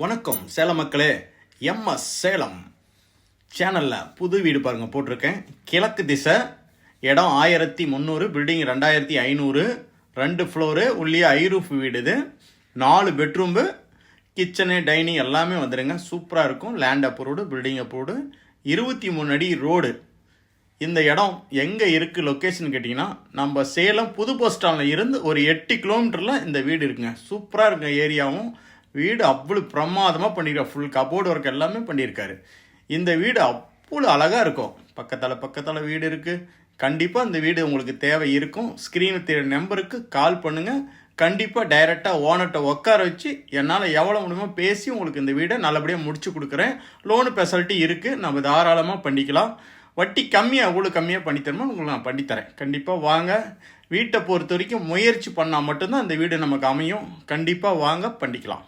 வணக்கம் சேலம் மக்களே. எம்எஸ் சேலம் சேனலில் புது வீடு பாருங்கள் போட்டிருக்கேன். கிழக்கு திசை, இடம் 1300, பில்டிங் 2500, 2 ஃப்ளோரு, உள்ளே ஐரூஃப் வீடு. இது 4 பெட்ரூம்பு, கிச்சனு, டைனிங் எல்லாமே வந்துடுங்க. சூப்பராக இருக்கும். லேண்ட் அப்ரூவ்டு, பில்டிங் அப்ரூவ்டு, 23 அடி ரோடு. இந்த இடம் எங்கே இருக்குது லொக்கேஷன் கேட்டிங்கன்னா, நம்ம சேலம் புது பஸ் ஸ்டாண்டில் இருந்து ஒரு 8 கிலோமீட்டரில் இந்த வீடு இருக்குங்க. சூப்பராக இருக்குங்க. ஏரியாவும் வீடு அவ்வளோ பிரமாதமாக பண்ணியிருக்காரு. ஃபுல் கபோர்டு ஒர்க் எல்லாமே பண்ணியிருக்காரு. இந்த வீடு அவ்வளோ அழகாக இருக்கும். பக்கத்தில் வீடு இருக்குது. கண்டிப்பாக இந்த வீடு உங்களுக்கு தேவை இருக்கும். ஸ்க்ரீனு தெரியுற நம்பருக்கு கால் பண்ணுங்கள். கண்டிப்பாக டைரெக்டாக ஓனர்கிட்ட உட்கார வச்சு என்னால் எவ்வளோ முடியுமோ பேசி உங்களுக்கு இந்த வீடை நல்லபடியாக முடிச்சு கொடுக்குறேன். லோனு ஃபெசிலிட்டி இருக்குது. நம்ம தாராளமாக பண்ணிக்கலாம். வட்டி கம்மியாக, அவ்வளோ கம்மியாக பண்ணித்தரமோ உங்களுக்கு நான் பண்ணித்தரேன். கண்டிப்பாக வாங்க. வீட்டை பொறுத்த வரைக்கும் முயற்சி பண்ணால் மட்டும்தான் இந்த வீடு நமக்கு அமையும். கண்டிப்பாக வாங்க, பண்ணிக்கலாம்.